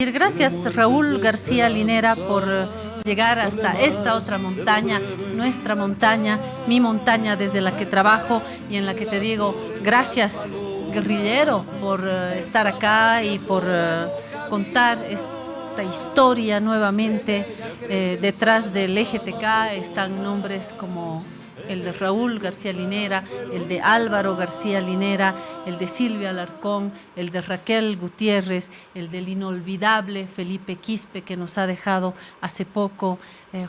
Gracias Raúl García Linera por llegar hasta esta otra montaña, nuestra montaña, mi montaña desde la que trabajo y en la que te digo gracias guerrillero por estar acá y por contar esta historia nuevamente. Detrás del EGTK están nombres como el de Raúl García Linera, el de Álvaro García Linera, el de Silvia Alarcón, el de Raquel Gutiérrez, el del inolvidable Felipe Quispe, que nos ha dejado hace poco,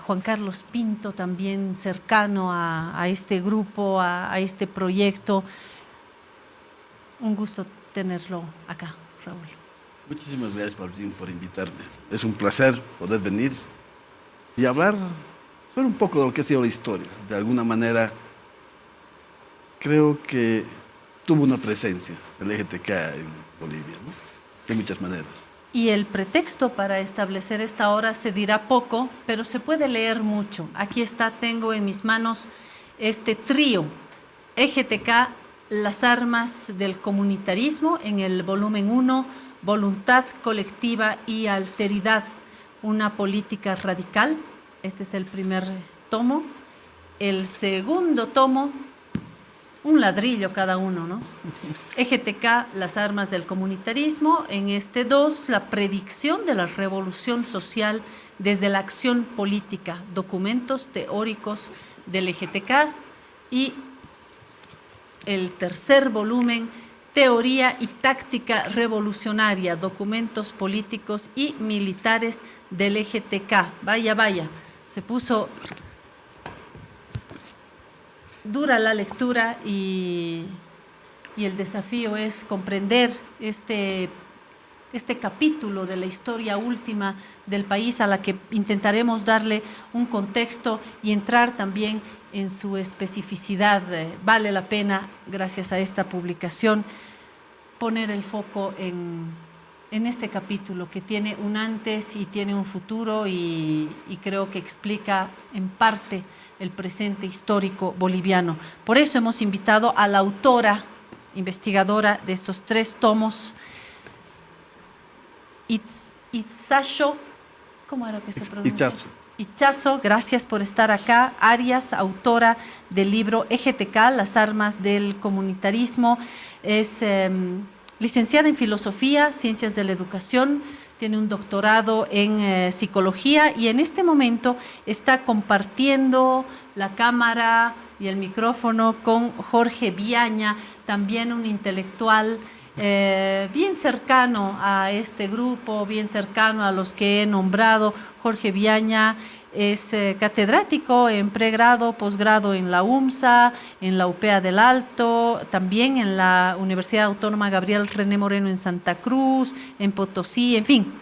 Juan Carlos Pinto, también cercano a este grupo, a este proyecto. Un gusto tenerlo acá, Raúl. Muchísimas gracias, Paulín, por invitarme. Es un placer poder venir y hablar sobre un poco de lo que ha sido la historia. De alguna manera, creo que tuvo una presencia el EGTK en Bolivia, ¿no? De muchas maneras. Y el pretexto para establecer esta hora se dirá poco, pero se puede leer mucho. Aquí está, tengo en mis manos este trío, EGTK, las armas del comunitarismo, en el volumen 1, Voluntad colectiva y alteridad, una política radical. Este es el primer tomo. El segundo tomo, un ladrillo cada uno, ¿no? EGTK, las armas del comunitarismo. En este 2, la predicción de la revolución social desde la acción política, documentos teóricos del EGTK. Y el tercer volumen, teoría y táctica revolucionaria, documentos políticos y militares del EGTK. Vaya, vaya. Se puso dura la lectura y el desafío es comprender este capítulo de la historia última del país, a la que intentaremos darle un contexto y entrar también en su especificidad. Vale la pena, gracias a esta publicación, poner el foco en este capítulo que tiene un antes y tiene un futuro y creo que explica en parte el presente histórico boliviano. Por eso hemos invitado a la autora, investigadora de estos 3 tomos, Itzazo, ¿cómo era que se pronuncia? Itzazo, gracias por estar acá. Arias, autora del libro EGTK, las armas del comunitarismo. Es licenciada en Filosofía, Ciencias de la Educación, tiene un doctorado en Psicología y en este momento está compartiendo la cámara y el micrófono con Jorge Viaña, también un intelectual bien cercano a este grupo, bien cercano a los que he nombrado. Jorge Viaña es catedrático en pregrado, posgrado en la UMSA, en la UPEA del Alto, también en la Universidad Autónoma Gabriel René Moreno en Santa Cruz, en Potosí, en fin.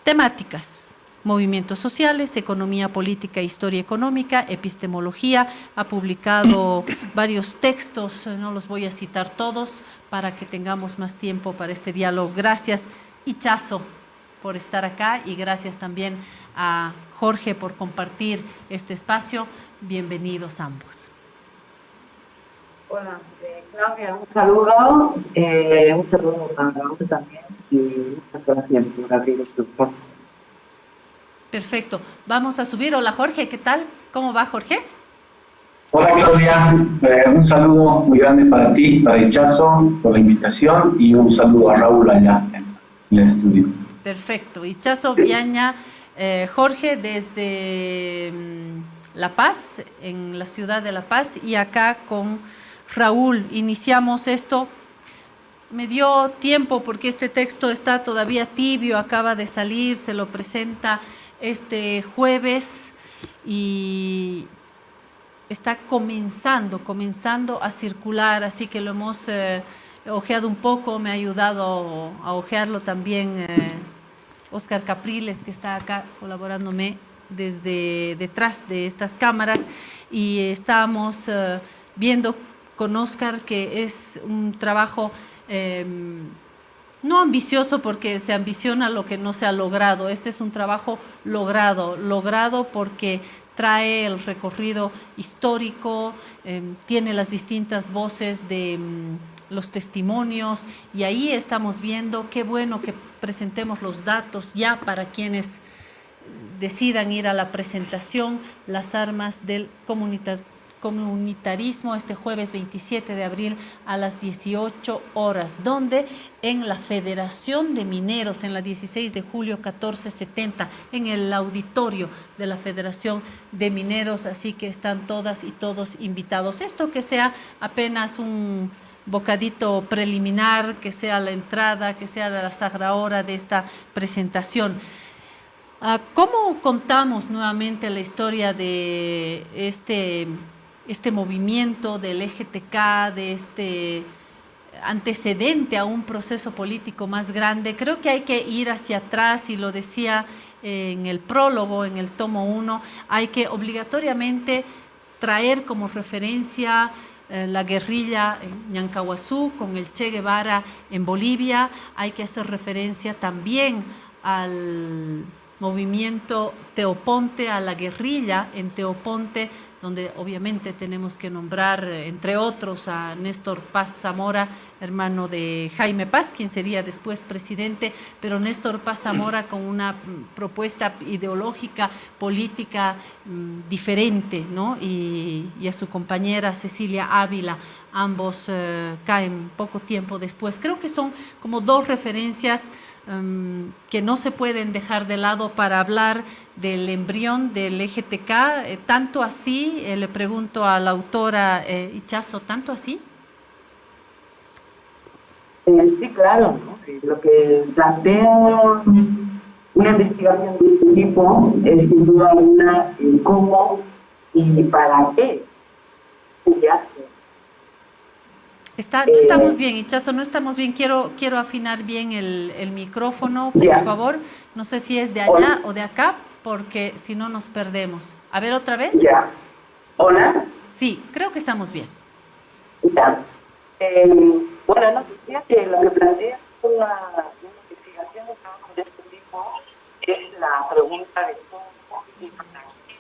Temáticas: movimientos sociales, economía política, historia económica, epistemología. Ha publicado varios textos, no los voy a citar todos para que tengamos más tiempo para este diálogo. Gracias, Itzazo, por estar acá y gracias también a Jorge por compartir este espacio. Bienvenidos ambos. Hola, Claudia, un saludo para Raúl también y muchas gracias por abrir este espacio. Perfecto, vamos a subir. Hola Jorge, ¿qué tal? ¿Cómo va, Jorge? Hola Claudia, un saludo muy grande para ti, para Itzazo, por la invitación y un saludo a Raúl allá en el estudio. Perfecto, Itzazo, Viaña, Jorge desde La Paz, en la ciudad de La Paz, y acá con Raúl. Iniciamos esto. Me dio tiempo porque este texto está todavía tibio, acaba de salir, se lo presenta este jueves y está comenzando a circular, así que lo hemos ojeado un poco. Me ha ayudado a ojearlo también Óscar Capriles, que está acá colaborándome desde detrás de estas cámaras, y estábamos viendo con Óscar que es un trabajo no ambicioso, porque se ambiciona lo que no se ha logrado. Este es un trabajo logrado porque trae el recorrido histórico, tiene las distintas voces de los testimonios, y ahí estamos viendo, qué bueno que presentemos los datos ya para quienes decidan ir a la presentación, las armas del comunitarismo, este jueves 27 de abril a las 18 horas, donde en la Federación de Mineros, en la 16 de julio 1470, en el auditorio de la Federación de Mineros, así que están todas y todos invitados. Esto que sea apenas un bocadito preliminar, que sea la entrada, que sea la sagrada hora de esta presentación. ¿Cómo contamos nuevamente la historia de este movimiento del EGTK, de este antecedente a un proceso político más grande? Creo que hay que ir hacia atrás, y lo decía en el prólogo, en el tomo 1, hay que obligatoriamente traer como referencia la guerrilla en Ñancahuazú con el Che Guevara en Bolivia. Hay que hacer referencia también al movimiento Teoponte, a la guerrilla en Teoponte, donde obviamente tenemos que nombrar, entre otros, a Néstor Paz Zamora, hermano de Jaime Paz, quien sería después presidente, pero Néstor Paz Zamora con una propuesta ideológica, política diferente, ¿no? Y a su compañera Cecilia Ávila, ambos caen poco tiempo después. Creo que son como dos referencias que no se pueden dejar de lado para hablar del embrión del EGTK, tanto así, le pregunto a la autora Ichazo, ¿tanto así? Sí, claro, ¿no? Lo que plantea una investigación de este tipo es sin duda alguna cómo y para qué se hace. No estamos bien, Ichazo, no estamos bien. Quiero afinar bien el micrófono, por favor. No sé si es de allá o de acá, porque si no nos perdemos. A ver, ¿otra vez? Ya. ¿Hola? Sí, creo que estamos bien. Ya. Bueno, no, decía que lo que plantea una investigación de trabajo de este tipo es la pregunta de cómo y para qué.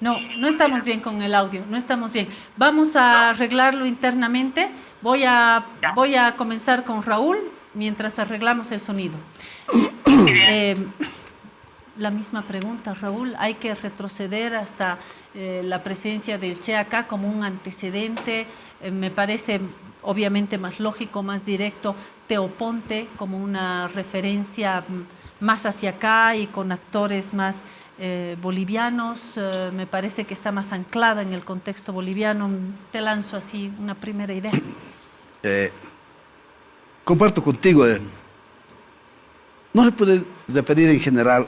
No estamos bien con el audio, no estamos bien. Vamos a arreglarlo internamente. Voy a comenzar con Raúl mientras arreglamos el sonido. La misma pregunta, Raúl. Hay que retroceder hasta la presencia del Che acá como un antecedente. Me parece obviamente más lógico, más directo, Teoponte como una referencia más hacia acá y con actores más bolivianos. Me parece que está más anclada en el contexto boliviano. Te lanzo así una primera idea. Comparto contigo. No se puede referir en general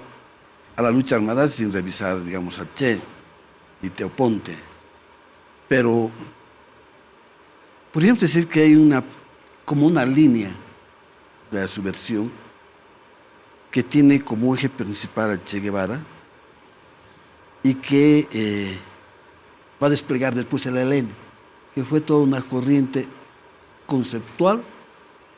a la lucha armada sin revisar, digamos, a Che y Teoponte. Pero podríamos decir que hay como una línea de la subversión que tiene como eje principal a Che Guevara y que va a desplegar después el ELN, que fue toda una corriente conceptual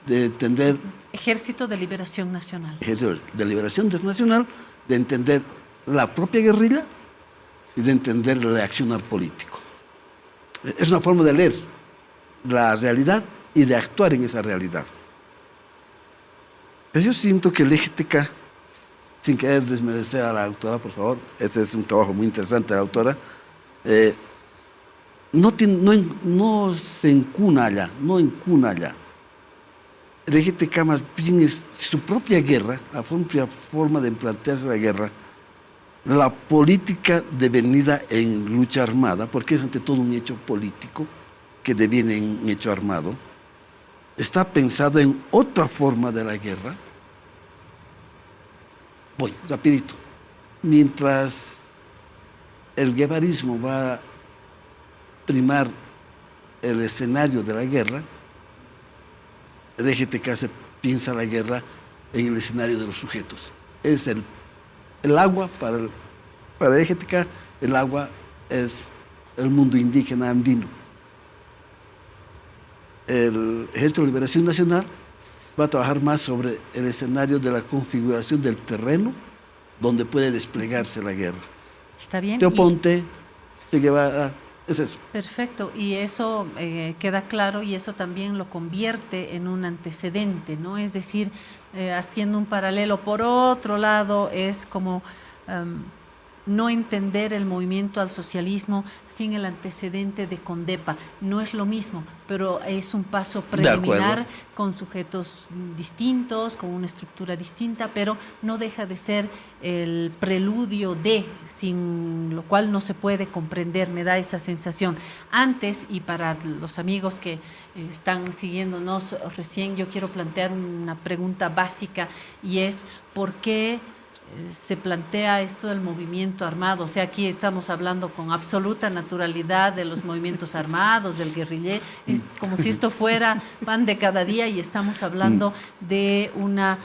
de entender... Ejército de Liberación Nacional. Ejército de Liberación Nacional, de entender la propia guerrilla y de entender el accionar político. Es una forma de leer la realidad y de actuar en esa realidad. Pero yo siento que el EGTK, sin querer desmerecer a la autora, por favor, ese es un trabajo muy interesante de la autora, no se encuna allá, no encuna allá. El EGTK más bien es su propia guerra, la propia forma de plantearse la guerra, la política devenida en lucha armada, porque es ante todo un hecho político que deviene en un hecho armado, está pensado en otra forma de la guerra. Voy, rapidito. Mientras el guevarismo va a primar el escenario de la guerra, el EGTK se piensa la guerra en el escenario de los sujetos. Es el agua para el EGTK, el agua es el mundo indígena andino. El Ejército de Liberación Nacional va a trabajar más sobre el escenario de la configuración del terreno donde puede desplegarse la guerra. Está bien. Teoponte, Che Guevara, Es eso. Perfecto, y eso queda claro y eso también lo convierte en un antecedente, ¿no? Es decir, haciendo un paralelo, por otro lado, es como no entender el movimiento al socialismo sin el antecedente de Condepa. No es lo mismo, pero es un paso preliminar con sujetos distintos, con una estructura distinta, pero no deja de ser el preludio de, sin lo cual no se puede comprender, me da esa sensación. Antes, y para los amigos que están siguiéndonos recién, yo quiero plantear una pregunta básica y es, ¿por qué se plantea esto del movimiento armado? O sea, aquí estamos hablando con absoluta naturalidad de los movimientos armados, del guerrillé, como si esto fuera pan de cada día, y estamos hablando de una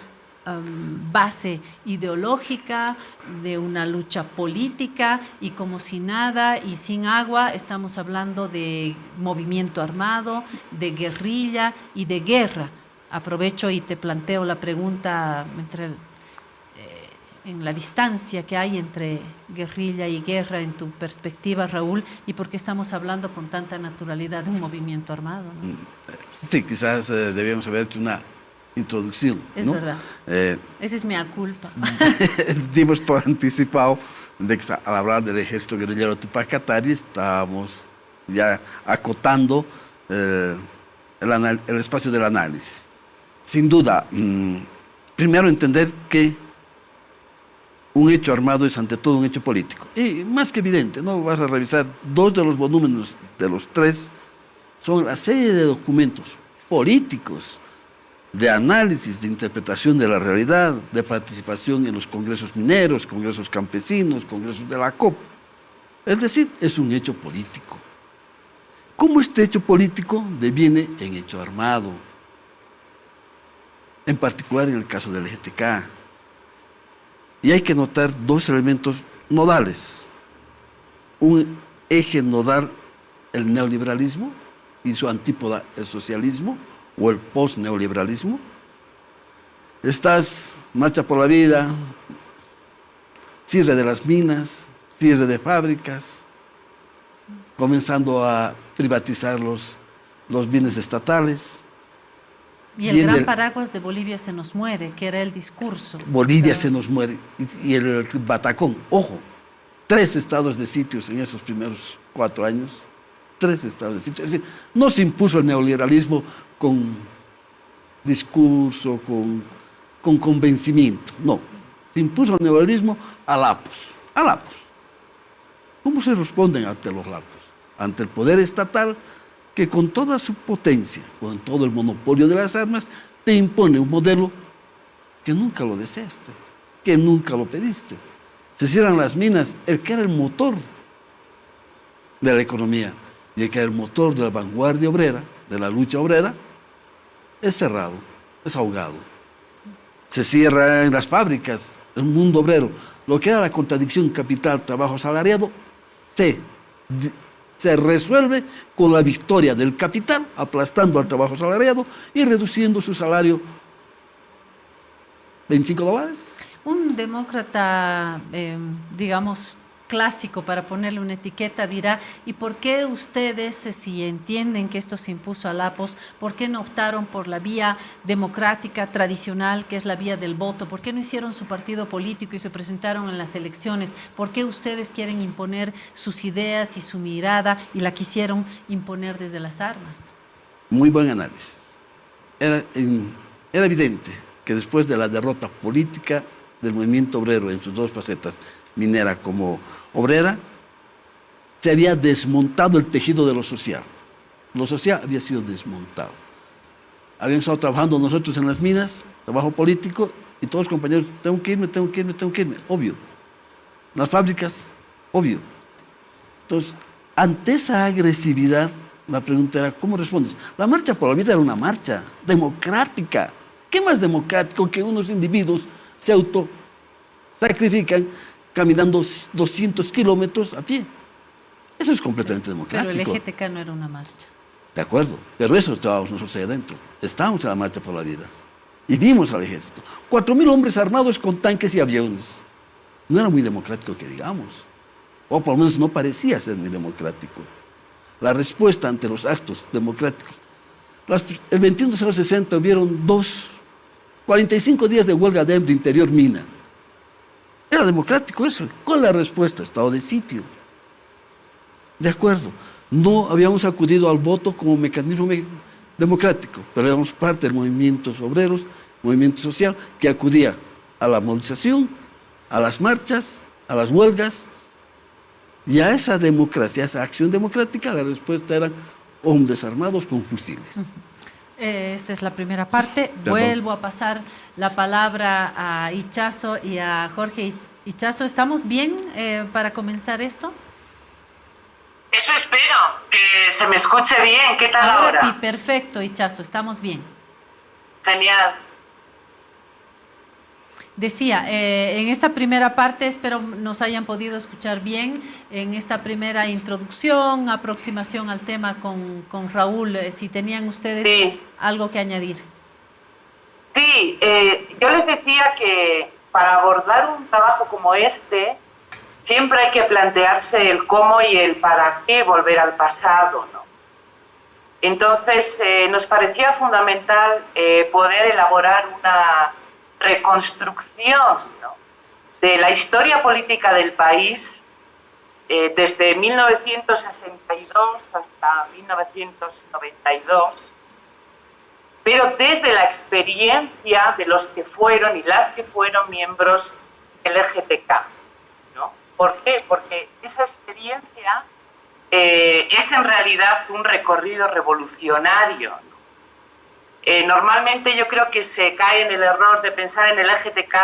base ideológica, de una lucha política, y como si nada y sin agua estamos hablando de movimiento armado, de guerrilla y de guerra. Aprovecho y te planteo la pregunta en la distancia que hay entre guerrilla y guerra en tu perspectiva, Raúl, y por qué estamos hablando con tanta naturalidad de un movimiento armado, ¿no? Sí, quizás debíamos haber hecho una introducción, Es ¿no? verdad. Esa es mi culpa. Dimos por anticipado de que al hablar del ejército guerrillero Tupac Katari estábamos ya acotando el espacio del análisis. Sin duda, primero entender que un hecho armado es ante todo un hecho político. Y más que evidente, ¿no? Vas a revisar 2 de los volúmenes de los 3, son la serie de documentos políticos, de análisis, de interpretación de la realidad, de participación en los congresos mineros, congresos campesinos, congresos de la COP. Es decir, es un hecho político. ¿Cómo este hecho político deviene en hecho armado? En particular en el caso del EGTK. Y hay que notar 2 elementos nodales. Un eje nodal, el neoliberalismo, y su antípoda, el socialismo, o el post-neoliberalismo. Estás, Marcha por la Vida, cierre de las minas, cierre de fábricas, comenzando a privatizar los bienes estatales. Y el gran paraguas de Bolivia se nos muere, que era el discurso. Bolivia se nos muere, y el Batacón. Ojo, 3 estados de sitios en esos primeros 4 años, 3 estados de sitio. Es decir, no se impuso el neoliberalismo con discurso, con convencimiento, no. Se impuso el neoliberalismo a lapos. ¿Cómo se responden ante los lapos? Ante el poder estatal que con toda su potencia, con todo el monopolio de las armas, te impone un modelo que nunca lo deseaste, que nunca lo pediste. Se cierran las minas, el que era el motor de la economía y el que era el motor de la vanguardia obrera, de la lucha obrera, es cerrado, es ahogado. Se cierran las fábricas, el mundo obrero. Lo que era la contradicción capital-trabajo asalariado se resuelve con la victoria del capital, aplastando al trabajo asalariado y reduciendo su salario $25. Un demócrata, digamos, clásico, para ponerle una etiqueta, dirá, ¿y por qué ustedes, si entienden que esto se impuso a lapos, por qué no optaron por la vía democrática tradicional, que es la vía del voto? ¿Por qué no hicieron su partido político y se presentaron en las elecciones? ¿Por qué ustedes quieren imponer sus ideas y su mirada y la quisieron imponer desde las armas? Muy buen análisis. Era evidente que después de la derrota política del movimiento obrero en sus 2 facetas, minera como obrera, se había desmontado el tejido de lo social. Lo social había sido desmontado. Habíamos estado trabajando nosotros en las minas, trabajo político, y todos los compañeros, tengo que irme, obvio. Las fábricas, obvio. Entonces, ante esa agresividad, la pregunta era, ¿cómo respondes? La Marcha por la Vida era una marcha democrática. ¿Qué más democrático que unos individuos se autosacrifican caminando 200 kilómetros a pie? Eso es completamente democrático. Pero el EGTK no era una marcha. De acuerdo, pero eso estábamos nosotros ahí adentro. Estábamos en la Marcha por la Vida. Y vimos al ejército. 4.000 hombres armados con tanques y aviones. No era muy democrático que digamos. O por lo menos no parecía ser muy democrático. la respuesta ante los actos democráticos. El 21 de febrero del 60 hubieron 45 días de huelga de hambre interior mina. Era democrático eso, con la respuesta, estado de sitio. De acuerdo, no habíamos acudido al voto como mecanismo democrático, pero éramos parte de movimientos obreros, movimiento social, que acudía a la movilización, a las marchas, a las huelgas, y a esa democracia, a esa acción democrática, la respuesta eran hombres armados con fusiles. Esta es la primera parte. Perdón. Vuelvo a pasar la palabra a Ichazo y a Jorge. Ichazo, ¿estamos bien para comenzar esto? Eso espero, que se me escuche bien. ¿Qué tal ahora? Ahora sí, perfecto, Ichazo, estamos bien. Genial. Decía, en esta primera parte, espero nos hayan podido escuchar bien, en esta primera introducción, aproximación al tema con Raúl, si tenían ustedes algo que añadir. Sí, yo les decía que para abordar un trabajo como este, siempre hay que plantearse el cómo y el para qué volver al pasado, ¿no? Entonces, nos parecía fundamental poder elaborar una reconstrucción, ¿no?, de la historia política del país desde 1962 hasta 1992, pero desde la experiencia de los que fueron y las que fueron miembros del EGTK, ¿no? ¿Por qué? Porque esa experiencia es en realidad un recorrido revolucionario, ¿no? Normalmente yo creo que se cae en el error de pensar en el EGTK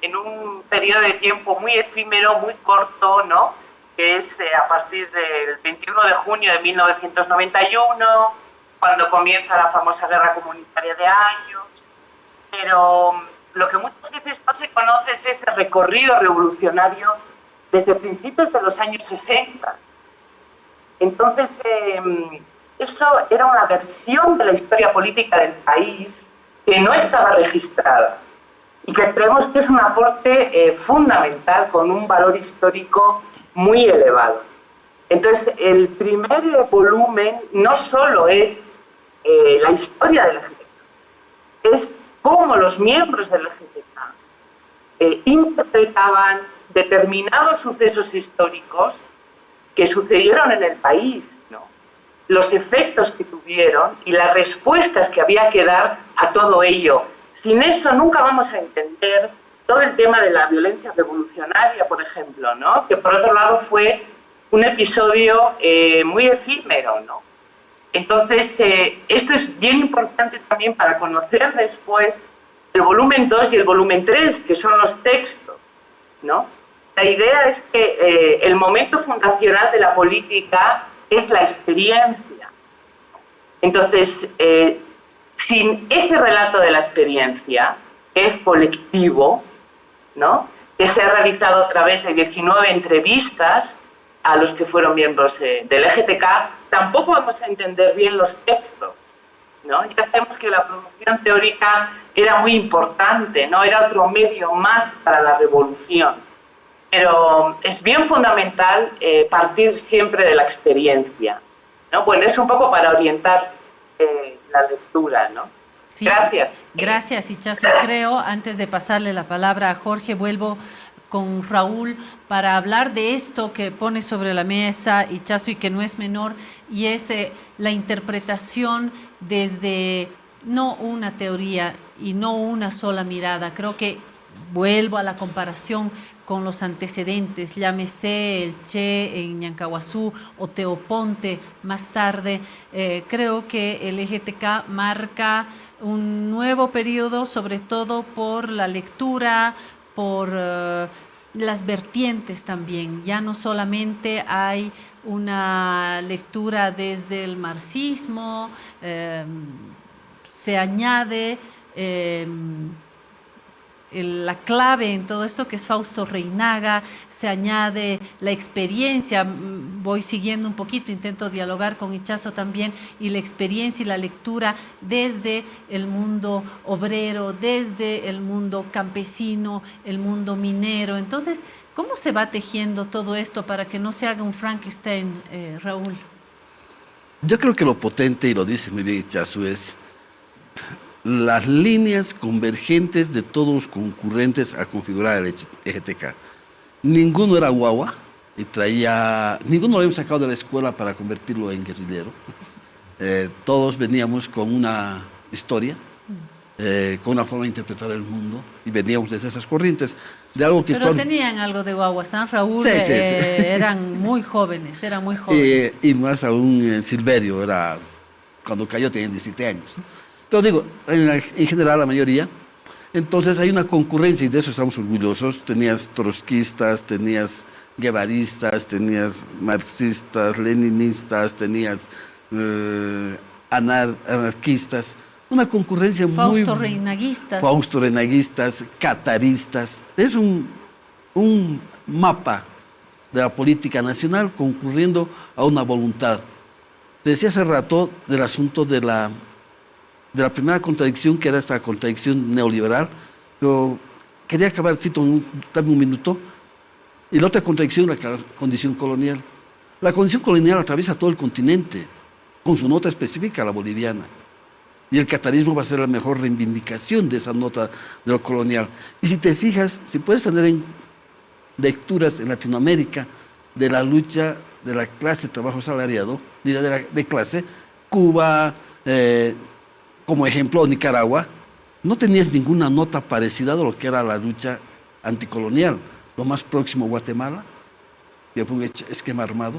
en un periodo de tiempo muy efímero, muy corto, ¿no?, que es a partir del 21 de junio de 1991, cuando comienza la famosa guerra comunitaria de años. Pero lo que muchas veces no se conoce es ese recorrido revolucionario desde principios de los años 60. Entonces, eso era una versión de la historia política del país que no estaba registrada y que creemos que es un aporte fundamental con un valor histórico muy elevado. Entonces, el primer volumen no solo es la historia del EGTK, es cómo los miembros del EGTK interpretaban determinados sucesos históricos que sucedieron en el país, ¿no?, los efectos que tuvieron y las respuestas que había que dar a todo ello. Sin eso nunca vamos a entender todo el tema de la violencia revolucionaria, por ejemplo, ¿no?, que por otro lado fue un episodio muy efímero, ¿no? Entonces, esto es bien importante también para conocer después el volumen 2 y el volumen 3, que son los textos, ¿no? La idea es que el momento fundacional de la política es la experiencia. Entonces, sin ese relato de la experiencia, que es colectivo, ¿no?, que se ha realizado a través de 19 entrevistas a los que fueron miembros del EGTK, tampoco vamos a entender bien los textos, ¿no? Ya sabemos que la producción teórica era muy importante, ¿no?, era otro medio más para la revolución. Pero es bien fundamental partir siempre de la experiencia, ¿no? Bueno, es un poco para orientar la lectura, ¿no? Sí, gracias. Gracias, Ichazo. Creo, antes de pasarle la palabra a Jorge, vuelvo con Raúl para hablar de esto que pone sobre la mesa Ichazo y que no es menor, y es la interpretación desde no una teoría y no una sola mirada. Creo que vuelvo a la comparación con los antecedentes, llámese el Che en Ñancahuazú o Teoponte más tarde. Creo que el EGTK marca un nuevo periodo, sobre todo por la lectura, por las vertientes también. Ya no solamente hay una lectura desde el marxismo, se añade la clave en todo esto, que es Fausto Reinaga, se añade la experiencia, voy siguiendo un poquito, intento dialogar con Ichazo también, y la experiencia y la lectura desde el mundo obrero, desde el mundo campesino, el mundo minero. Entonces, ¿cómo se va tejiendo todo esto para que no se haga un Frankenstein, Raúl? Yo creo que lo potente, y lo dice muy bien Ichazu, es las líneas convergentes de todos los concurrentes a configurar el EGTK. Ninguno era guagua y ninguno lo habíamos sacado de la escuela para convertirlo en guerrillero. Todos veníamos con una historia, con una forma de interpretar el mundo, y veníamos desde esas corrientes. De algo que Pero tenían algo de guagua, San Raúl, sí, sí. eran muy jóvenes. Y más aún Silverio, cuando cayó tenía 17 años, ¿no? Pero digo, en general la mayoría. Entonces hay una concurrencia y de eso estamos orgullosos. Tenías trotskistas, tenías guevaristas, tenías marxistas, leninistas, tenías anarquistas. Una concurrencia Fausto-reinaguistas, cataristas. Es un mapa de la política nacional concurriendo a una voluntad. Te decía hace rato del asunto de la primera contradicción, que era esta contradicción neoliberal, pero quería acabar, dame un minuto, y la otra contradicción, la condición colonial. La condición colonial atraviesa todo el continente, con su nota específica, la boliviana, y el catarismo va a ser la mejor reivindicación de esa nota de lo colonial. Y si te fijas, si puedes tener en lecturas en Latinoamérica de la lucha de la clase de trabajo asalariado, de clase, Cuba, como ejemplo, Nicaragua, no tenías ninguna nota parecida a lo que era la lucha anticolonial. Lo más próximo, Guatemala, que fue un esquema armado,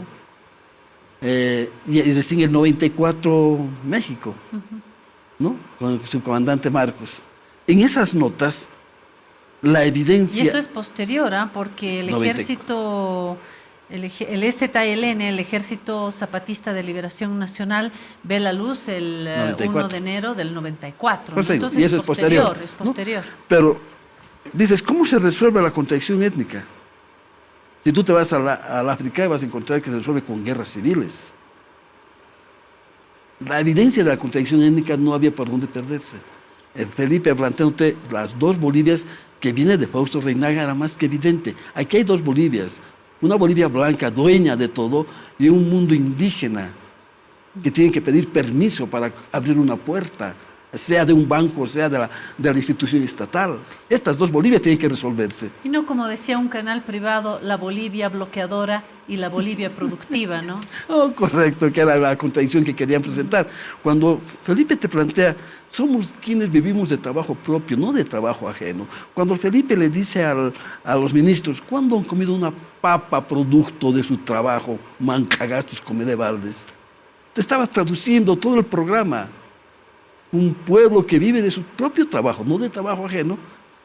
y recién en el 94, México, ¿no? Con su comandante Marcos. En esas notas, la evidencia... Y eso es posterior, porque el ejército... El EZLN, el Ejército Zapatista de Liberación Nacional, ve la luz el 1 de enero del 94. Pues, ¿no? Entonces y eso es posterior. ¿No? Pero dices, ¿cómo se resuelve la contradicción étnica? Si tú te vas al África, vas a encontrar que se resuelve con guerras civiles. La evidencia de la contradicción étnica no había por dónde perderse. Felipe, planteándote las dos Bolivias que viene de Fausto Reinaga, era más que evidente. Aquí hay dos Bolivias. Una Bolivia blanca, dueña de todo, y un mundo indígena que tiene que pedir permiso para abrir una puerta, sea de un banco, sea de la institución estatal. Estas dos Bolivias tienen que resolverse. Y no, como decía un canal privado, la Bolivia bloqueadora y la Bolivia productiva, ¿no? Oh, correcto, que era la contradicción que querían presentar. Cuando Felipe te plantea, somos quienes vivimos de trabajo propio, no de trabajo ajeno. Cuando Felipe le dice a los ministros, ¿cuándo han comido una papa producto de su trabajo? Mancagastos come de baldes. Te estaba traduciendo todo el programa. Un pueblo que vive de su propio trabajo, no de trabajo ajeno,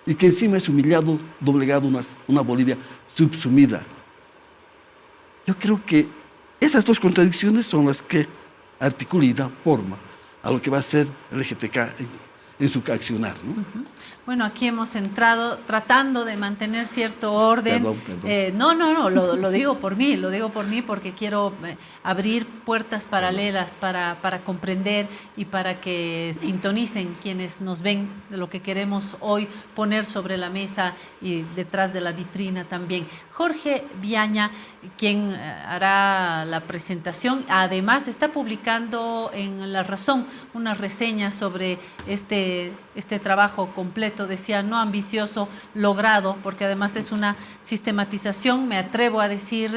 y que encima es humillado, doblegado, una Bolivia subsumida. Yo creo que esas dos contradicciones son las que articulan y dan forma a lo que va a ser el EGTK en su accionar, ¿no? Bueno, aquí hemos entrado tratando de mantener cierto orden. Perdón. No, lo digo por mí porque quiero abrir puertas paralelas para comprender y para que sintonicen quienes nos ven de lo que queremos hoy poner sobre la mesa y detrás de la vitrina también. Jorge Viaña, quien hará la presentación, además está publicando en La Razón una reseña sobre este trabajo completo, decía, no ambicioso, logrado, porque además es una sistematización, me atrevo a decir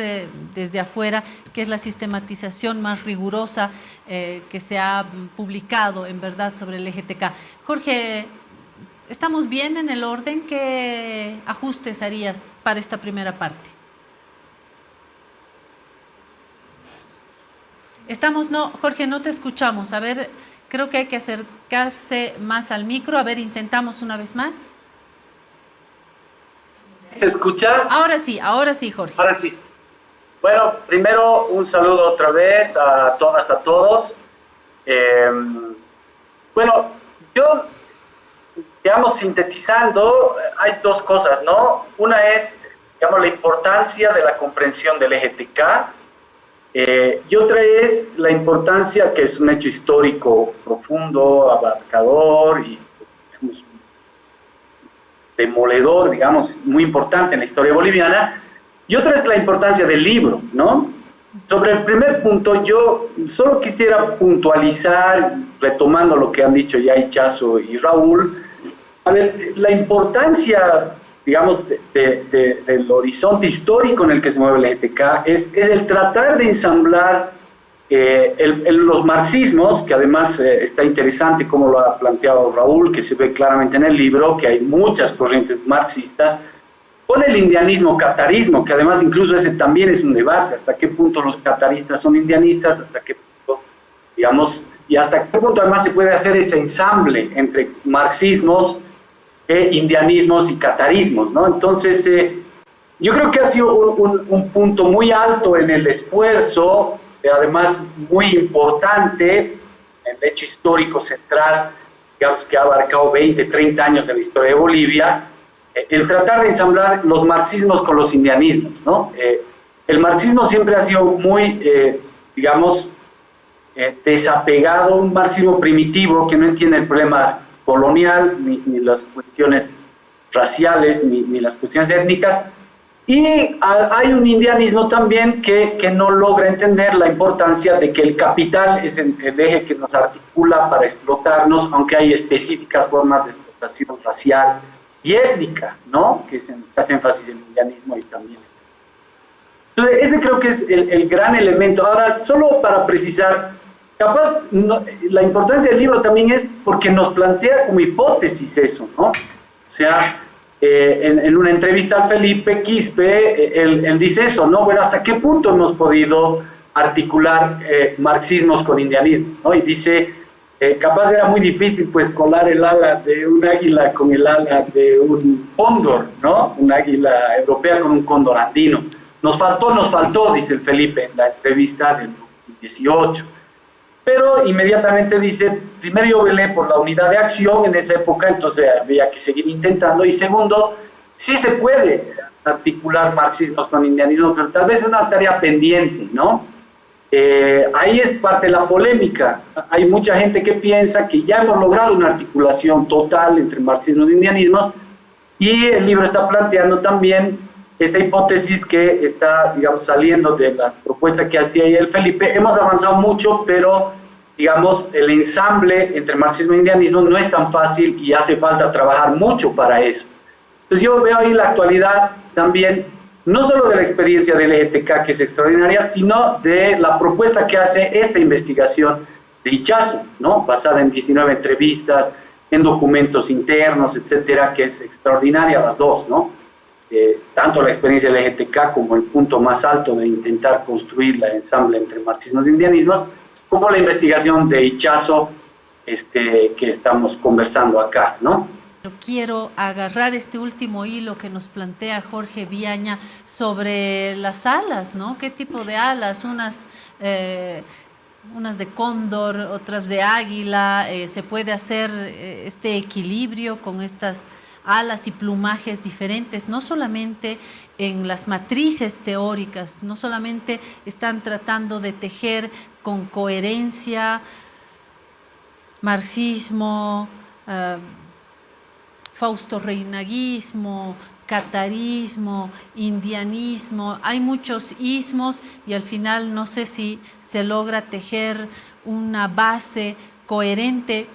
desde afuera, que es la sistematización más rigurosa que se ha publicado en verdad sobre el EGTK. Jorge, ¿estamos bien en el orden? ¿Qué ajustes harías para esta primera parte? Jorge, no te escuchamos. A ver, creo que hay que acercarse más al micro. A ver, intentamos una vez más. ¿Se escucha? Ahora sí, Jorge. Ahora sí. Bueno, primero un saludo otra vez a todas, a todos. Bueno, yo, digamos, sintetizando, hay dos cosas, ¿no? Una es, digamos, la importancia de la comprensión del EGTK, y otra es la importancia, que es un hecho histórico profundo, abarcador y, digamos, demoledor, digamos, muy importante en la historia boliviana, y otra es la importancia del libro, ¿no? Sobre el primer punto, yo solo quisiera puntualizar, retomando lo que han dicho ya Ichazo y Raúl, a ver, la importancia, digamos, del horizonte histórico en el que se mueve el LGTK es el tratar de ensamblar los marxismos, que además está interesante como lo ha planteado Raúl, que se ve claramente en el libro, que hay muchas corrientes marxistas, con el indianismo, catarismo, que además incluso ese también es un debate, hasta qué punto los cataristas son indianistas, hasta qué punto, digamos, y hasta qué punto además se puede hacer ese ensamble entre marxismos, indianismos y catarismos, ¿no? Entonces, yo creo que ha sido un punto muy alto en el esfuerzo, además muy importante, el hecho histórico central, digamos que ha abarcado 20, 30 años de la historia de Bolivia, el tratar de ensamblar los marxismos con los indianismos, ¿no? El marxismo siempre ha sido muy, digamos, desapegado, un marxismo primitivo que no entiende el problema colonial, ni las cuestiones raciales, ni las cuestiones étnicas, y hay un indianismo también que no logra entender la importancia de que el capital es el eje que nos articula para explotarnos, aunque hay específicas formas de explotación racial y étnica, ¿no? Que hace énfasis en el indianismo y también. Entonces, ese creo que es el gran elemento. Ahora, solo para precisar, capaz, la importancia del libro también es porque nos plantea como hipótesis eso, ¿no? O sea, en una entrevista al Felipe Quispe, él dice eso, ¿no? Bueno, ¿hasta qué punto hemos podido articular marxismos con indianismos, ¿no? Y dice, capaz era muy difícil, pues, colar el ala de un águila con el ala de un cóndor, ¿no? Un águila europea con un cóndor andino. Nos faltó, dice el Felipe en la entrevista del 2018. Pero inmediatamente dice, primero yo velé por la unidad de acción en esa época, entonces había que seguir intentando, y segundo, sí se puede articular marxismos con indianismo, pero tal vez es una tarea pendiente, ¿no? Ahí es parte de la polémica. Hay mucha gente que piensa que ya hemos logrado una articulación total entre marxismos e indianismos, y el libro está planteando también esta hipótesis que está, digamos, saliendo de la propuesta que hacía ahí el Felipe. Hemos avanzado mucho, pero, digamos, el ensamble entre marxismo e indianismo no es tan fácil y hace falta trabajar mucho para eso. Entonces yo veo ahí la actualidad también, no solo de la experiencia del LGTK, que es extraordinaria, sino de la propuesta que hace esta investigación de Ichazo, ¿no? Basada en 19 entrevistas, en documentos internos, etcétera, que es extraordinaria las dos, ¿no? Tanto la experiencia del LGTK como el punto más alto de intentar construir la ensamble entre marxismos e indianismos, como la investigación de Ichazo que estamos conversando acá, ¿no? Quiero agarrar este último hilo que nos plantea Jorge Viaña sobre las alas, ¿no? ¿Qué tipo de alas? Unas de cóndor, otras de águila. Se puede hacer este equilibrio con estas alas y plumajes diferentes, no solamente en las matrices teóricas, no solamente están tratando de tejer con coherencia marxismo, fausto-reinaguismo, catarismo, indianismo, hay muchos ismos y al final no sé si se logra tejer una base coherente.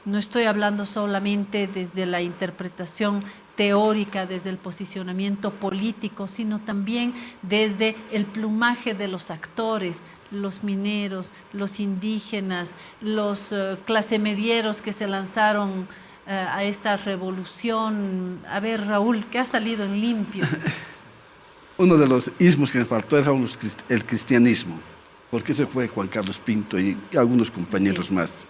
No estoy hablando solamente desde la interpretación teórica, desde el posicionamiento político, sino también desde el plumaje de los actores, los mineros, los indígenas, los clasemedieros que se lanzaron a esta revolución. A ver, Raúl, ¿qué ha salido en limpio? Uno de los ismos que me faltó era el cristianismo, porque se fue Juan Carlos Pinto y algunos compañeros más.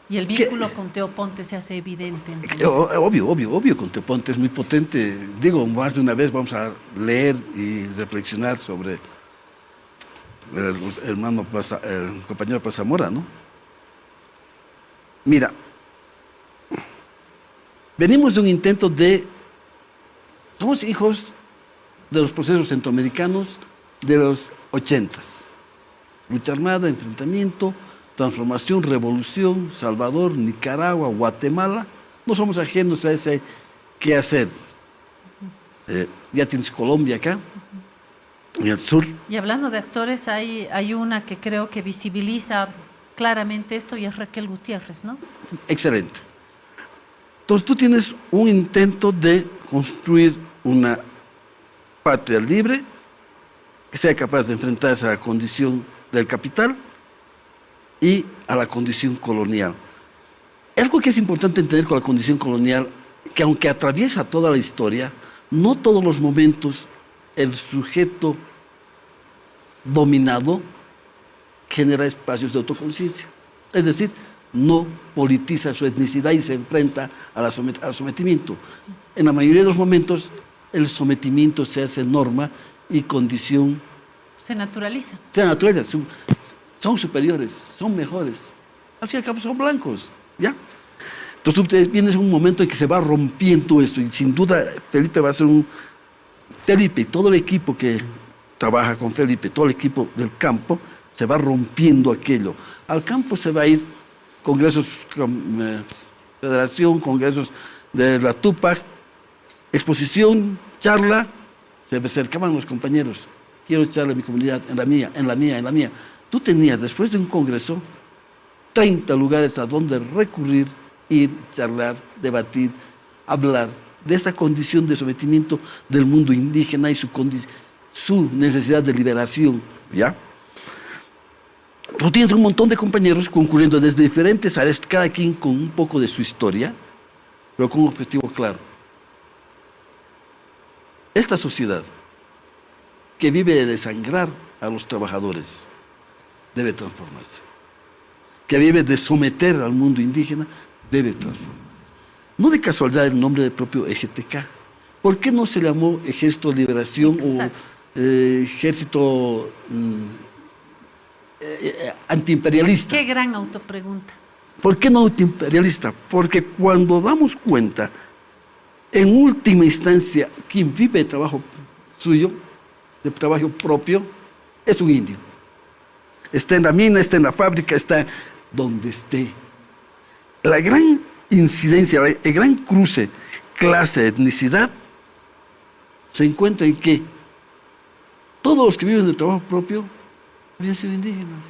Y el vínculo con Teoponte se hace evidente. Obvio, con Teoponte es muy potente. Digo, más de una vez vamos a leer y reflexionar sobre el compañero Pasamora, ¿no? Mira, venimos de un intento somos hijos de los procesos centroamericanos de los 80s. Lucha armada, enfrentamiento, transformación, revolución, Salvador, Nicaragua, Guatemala. No somos ajenos a ese qué hacer. Ya tienes Colombia acá. en el sur. Y hablando de actores, hay una que creo que visibiliza claramente esto y es Raquel Gutiérrez, ¿no? Excelente. Entonces tú tienes un intento de construir una patria libre que sea capaz de enfrentarse a la condición del capital y a la condición colonial. Algo que es importante entender con la condición colonial, que aunque atraviesa toda la historia, no todos los momentos el sujeto dominado genera espacios de autoconciencia. Es decir, no politiza su etnicidad y se enfrenta al sometimiento. En la mayoría de los momentos, el sometimiento se hace norma y condición. Se naturaliza. Se naturaliza. Son superiores, son mejores. Al fin y al cabo son blancos, ¿ya? Entonces viene un momento en que se va rompiendo esto y sin duda Felipe va a ser Felipe y todo el equipo que trabaja con Felipe, todo el equipo del campo, se va rompiendo aquello. Al campo se va a ir congresos, federación, congresos de la Tupac, exposición, charla, se acercaban los compañeros. Quiero echarle a mi comunidad, en la mía, en la mía, en la mía. Tú tenías, después de un congreso, 30 lugares a donde recurrir, ir, charlar, debatir, hablar de esta condición de sometimiento del mundo indígena y su necesidad de liberación, ¿ya? Tú tienes un montón de compañeros concurriendo desde diferentes áreas, cada quien con un poco de su historia, pero con un objetivo claro. Esta sociedad que vive de desangrar a los trabajadores debe transformarse. Que vive de someter al mundo indígena debe transformarse. No de casualidad el nombre del propio EGTK. ¿Por qué no se llamó Ejército de Liberación o Ejército Antiimperialista? Qué gran autopregunta. ¿Por qué no antiimperialista? Porque cuando damos cuenta, en última instancia, quien vive de trabajo suyo, de trabajo propio, es un indio. Está en la mina, está en la fábrica, está donde esté. La gran incidencia, el gran cruce clase, etnicidad, se encuentra en que todos los que viven del trabajo propio habían sido indígenas.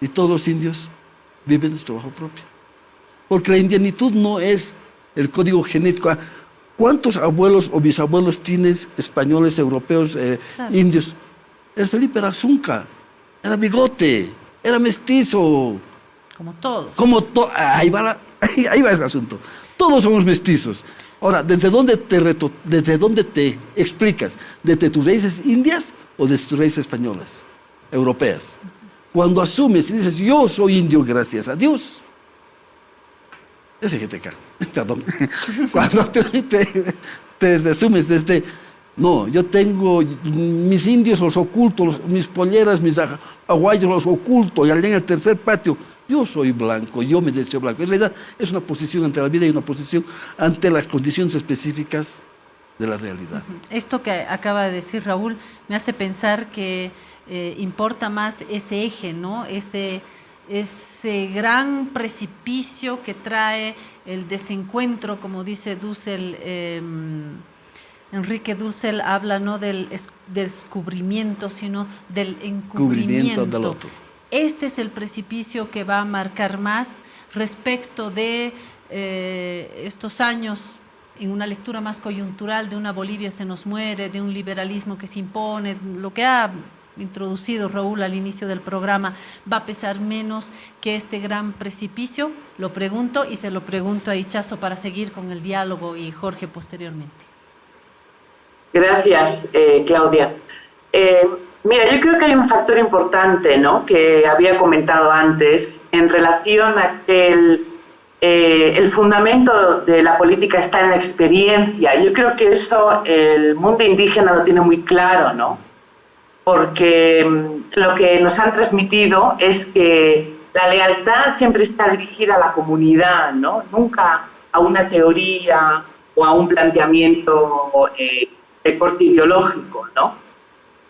Y todos los indios viven de su trabajo propio. Porque la indianitud no es el código genético. ¿Cuántos abuelos o bisabuelos tienes españoles, europeos, Claro. indios? El Felipe era zunca, era bigote, era mestizo. Como todos. Ahí va el asunto. Todos somos mestizos. Ahora, ¿desde dónde te explicas? ¿Desde tus raíces indias o desde tus raíces españolas, europeas? Cuando asumes y dices, yo soy indio gracias a Dios, es EGTK, perdón. Cuando te asumes desde, no, yo tengo mis indios los oculto, mis polleras, mis aguayos los oculto, y allá en el tercer patio, yo soy blanco, yo me deseo blanco. En realidad es una posición ante la vida y una posición ante las condiciones específicas de la realidad. Esto que acaba de decir Raúl me hace pensar que importa más ese eje, ¿no? Ese gran precipicio que trae el desencuentro, como dice Dussel, Enrique Dussel habla no del descubrimiento, sino del encubrimiento del otro. Este es el precipicio que va a marcar más respecto de estos años, en una lectura más coyuntural, de una Bolivia se nos muere, de un liberalismo que se impone, lo que ha introducido Raúl al inicio del programa, va a pesar menos que este gran precipicio. Lo pregunto y se lo pregunto a Ichazo para seguir con el diálogo y Jorge posteriormente. Gracias, Claudia. Mira, yo creo que hay un factor importante, ¿no?, que había comentado antes en relación a que el fundamento de la política está en la experiencia. Yo creo que eso el mundo indígena lo tiene muy claro, ¿no?, porque lo que nos han transmitido es que la lealtad siempre está dirigida a la comunidad, ¿no?, nunca a una teoría o a un planteamiento de corte ideológico, ¿no?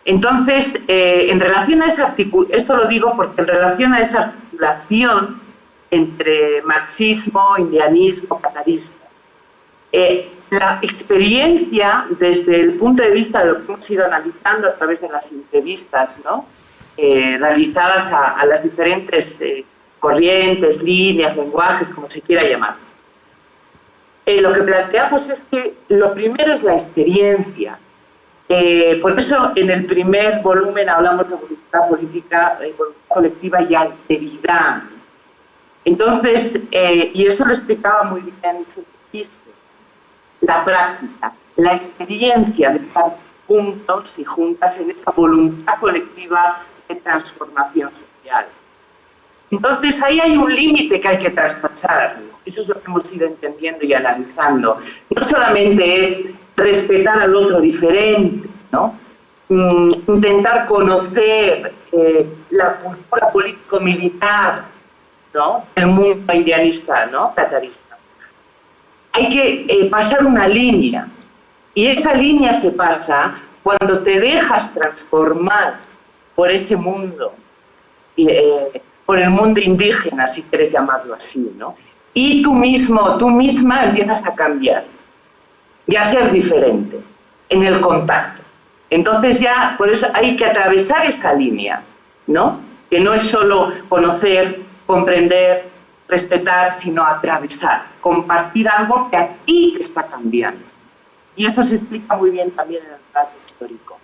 Entonces, en relación a esa esto lo digo porque en relación a esa articulación entre marxismo, indianismo, catarismo, la experiencia desde el punto de vista de lo que hemos ido analizando a través de las entrevistas, ¿no? Realizadas a las diferentes corrientes, líneas, lenguajes, como se quiera llamar. Lo que planteamos es que lo primero es la experiencia. Por eso en el primer volumen hablamos de voluntad política, voluntad colectiva y alteridad. Entonces, y eso lo explicaba muy bien Felipe, la práctica, la experiencia de estar juntos y juntas en esa voluntad colectiva de transformación social. Entonces, ahí hay un límite que hay que traspasar, ¿no? Eso es lo que hemos ido entendiendo y analizando. No solamente es respetar al otro diferente, ¿no? Intentar conocer la cultura político-militar, ¿no? El mundo indianista, ¿no? Catarista. Hay que pasar una línea, y esa línea se pasa cuando te dejas transformar por ese mundo, por el mundo indígena, si quieres llamarlo así, ¿no? Y tú mismo, tú misma empiezas a cambiar y a ser diferente en el contacto. Entonces ya, por eso hay que atravesar esa línea, ¿no? Que no es solo conocer, comprender, respetar, sino atravesar, compartir algo que a ti te está cambiando. Y eso se explica muy bien también en el relato histórico.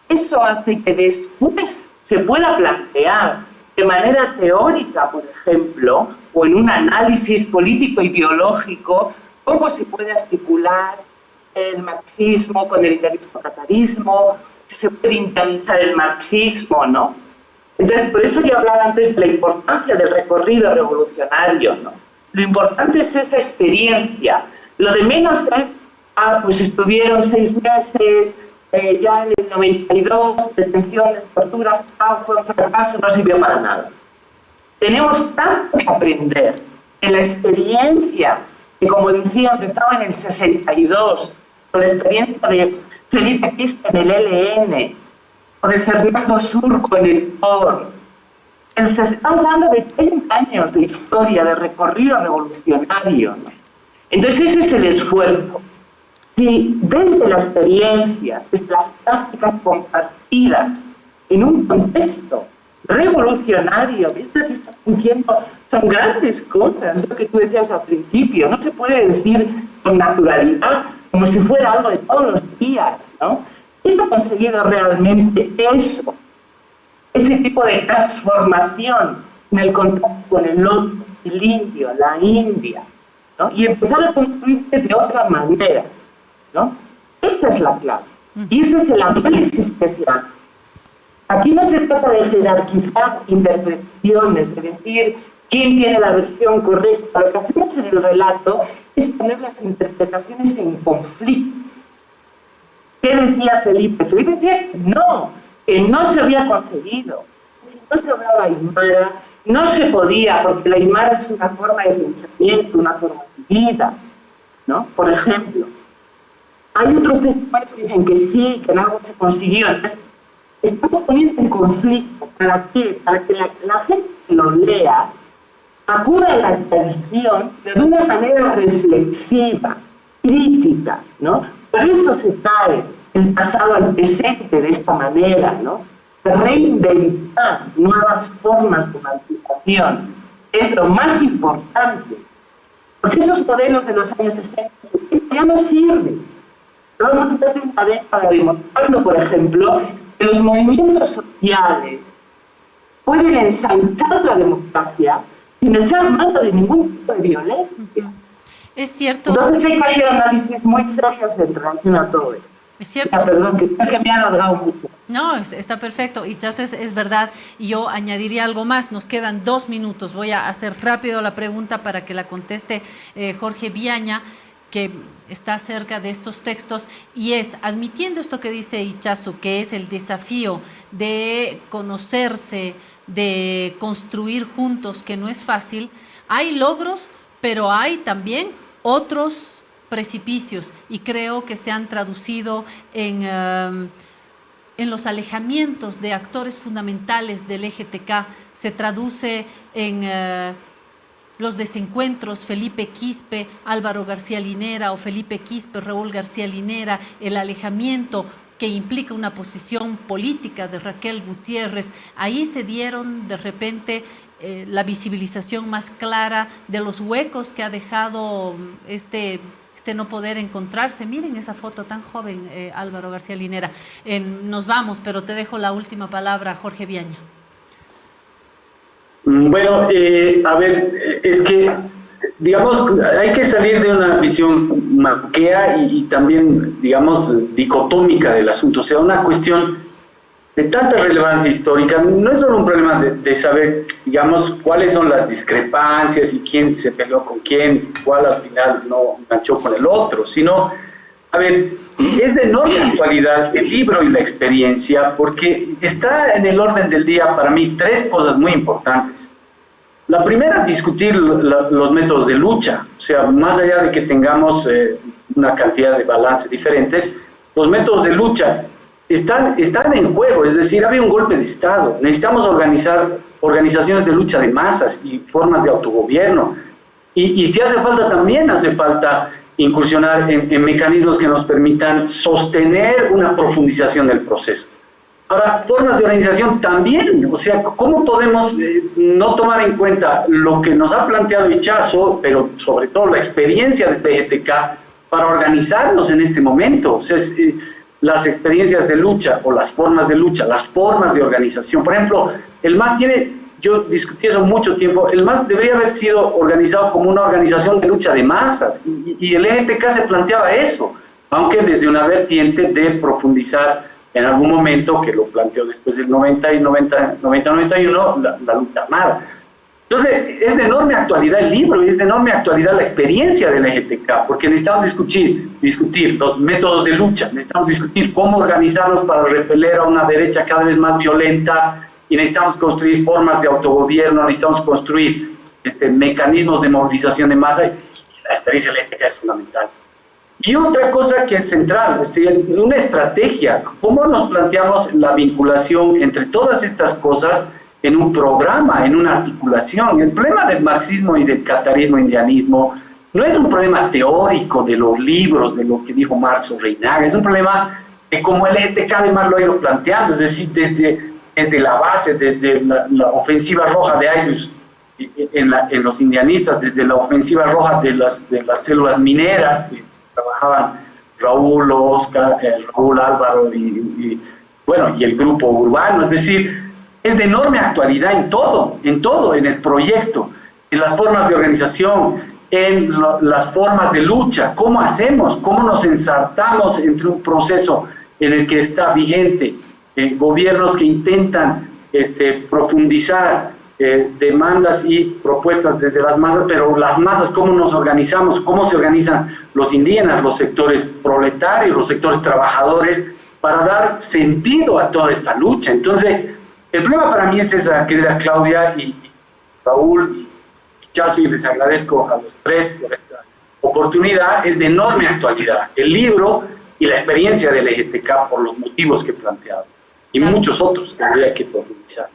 Eso hace que después se pueda plantear de manera teórica, por ejemplo, o en un análisis político-ideológico, cómo se puede articular el marxismo con el indianismo-catarismo, si se puede indianizar el marxismo, ¿no? Entonces, por eso yo hablaba antes de la importancia del recorrido revolucionario, ¿no? Lo importante es esa experiencia. Lo de menos es, pues estuvieron 6 meses, ya en el 92, detenciones, torturas, fue un fracaso, no sirvió para nada. Tenemos tanto que aprender en la experiencia, que como decía, empezaba en el 62, con la experiencia de Felipe Quispe en el ELN, o de Fernando Surco en el POR. Estamos hablando de 30 años de historia, de recorrido revolucionario, ¿no? Entonces ese es el esfuerzo. Si desde la experiencia, desde las prácticas compartidas, en un contexto revolucionario, esto que está diciendo son grandes cosas, lo que tú decías al principio, no se puede decir con naturalidad, como si fuera algo de todos los días, ¿no? ¿Quién ha conseguido realmente eso? Ese tipo de transformación en el contacto con el otro, el indio, la india, ¿no? Y empezar a construirse de otra manera, ¿no? Esta es la clave. Y ese es el análisis que se hace. Aquí no se trata de jerarquizar interpretaciones, de decir quién tiene la versión correcta. Lo que hacemos en el relato es poner las interpretaciones en conflicto. ¿Qué decía Felipe? Felipe decía que no se había conseguido. Si no se hablaba aymara, no se podía, porque la aymara es una forma de pensamiento, una forma de vida, ¿no? Por ejemplo. Hay otros testimonios que dicen que sí, que en algo se consiguió. Entonces, estamos poniendo en conflicto. ¿Para qué? Para que la gente que lo lea acuda a la tradición de una manera reflexiva, crítica, ¿no? Por eso se trae el pasado al presente de esta manera, ¿no? De reinventar nuevas formas de emancipación. Es lo más importante. Porque esos modelos de los años 60 ya no sirven. Lo hemos visto en una década demostrando, por ejemplo, que los movimientos sociales pueden ensanchar la democracia sin echar mano de ningún tipo de violencia. Es cierto. Entonces hay que hacer análisis muy serios en relación a todo esto. Es cierto. Ya, perdón, que me ha alargado mucho. No, está perfecto. Y entonces es verdad. Y yo añadiría algo más. Nos quedan 2 minutos. Voy a hacer rápido la pregunta para que la conteste Jorge Viaña, que está cerca de estos textos, y es, admitiendo esto que dice Ichazu, que es el desafío de conocerse, de construir juntos, que no es fácil, hay logros, pero hay también otros precipicios, y creo que se han traducido en los alejamientos de actores fundamentales del LGTK, se traduce en los desencuentros, Felipe Quispe, Álvaro García Linera, o Felipe Quispe, Raúl García Linera, el alejamiento que implica una posición política de Raquel Gutiérrez, ahí se dieron de repente la visibilización más clara de los huecos que ha dejado este no poder encontrarse. Miren esa foto tan joven, Álvaro García Linera. Nos vamos, pero te dejo la última palabra, Jorge Viaña. Bueno, a ver, es que, digamos, hay que salir de una visión maniquea y también, digamos, dicotómica del asunto. O sea, una cuestión de tanta relevancia histórica, no es solo un problema de saber, digamos, cuáles son las discrepancias y quién se peleó con quién, cuál al final no enganchó con el otro, sino, a ver, es de enorme actualidad el libro y la experiencia, porque está en el orden del día para mí tres cosas muy importantes. La primera, discutir los métodos de lucha, o sea, más allá de que tengamos una cantidad de balances diferentes, los métodos de lucha están en juego, es decir, había un golpe de Estado, necesitamos organizar organizaciones de lucha de masas y formas de autogobierno, y si hace falta, también hace falta incursionar en mecanismos que nos permitan sostener una profundización del proceso. Ahora, formas de organización también, o sea, ¿cómo podemos no tomar en cuenta lo que nos ha planteado Ichazo, pero sobre todo la experiencia del PGTK para organizarnos en este momento? O sea, las experiencias de lucha o las formas de lucha, las formas de organización. Por ejemplo, el MAS yo discutí eso mucho tiempo, el MAS debería haber sido organizado como una organización de lucha de masas, y el EGTK se planteaba eso, aunque desde una vertiente de profundizar en algún momento, que lo planteó después del 90-91, la lucha armada. Entonces, es de enorme actualidad el libro, y es de enorme actualidad la experiencia del EGTK, porque necesitamos discutir los métodos de lucha, necesitamos discutir cómo organizarnos para repeler a una derecha cada vez más violenta, y necesitamos construir formas de autogobierno, necesitamos construir mecanismos de movilización de masa, y la experiencia del EGTK es fundamental. Y otra cosa que es central, es decir, una estrategia, cómo nos planteamos la vinculación entre todas estas cosas en un programa, en una articulación. El problema del marxismo y del catarismo-indianismo no es un problema teórico de los libros, de lo que dijo Marx o Reinaga, es un problema de cómo el EGTK además lo ha ido planteando, es decir, desde la base, desde la ofensiva roja de Ayllus en los indianistas, desde la ofensiva roja de las células mineras que trabajaban Raúl, Oscar, Raúl Álvaro y el grupo urbano, es decir, es de enorme actualidad en todo, en el proyecto, en las formas de organización, en las formas de lucha, cómo hacemos, cómo nos ensartamos entre un proceso en el que está vigente, gobiernos que intentan profundizar demandas y propuestas desde las masas, pero las masas, cómo nos organizamos, cómo se organizan los indígenas, los sectores proletarios, los sectores trabajadores, para dar sentido a toda esta lucha. Entonces, el problema para mí es esa, querida Claudia y Raúl y Chazo, y les agradezco a los tres por esta oportunidad, es de enorme actualidad. El libro y la experiencia del EGTK por los motivos que he planteado, y muchos otros que habría que profundizar.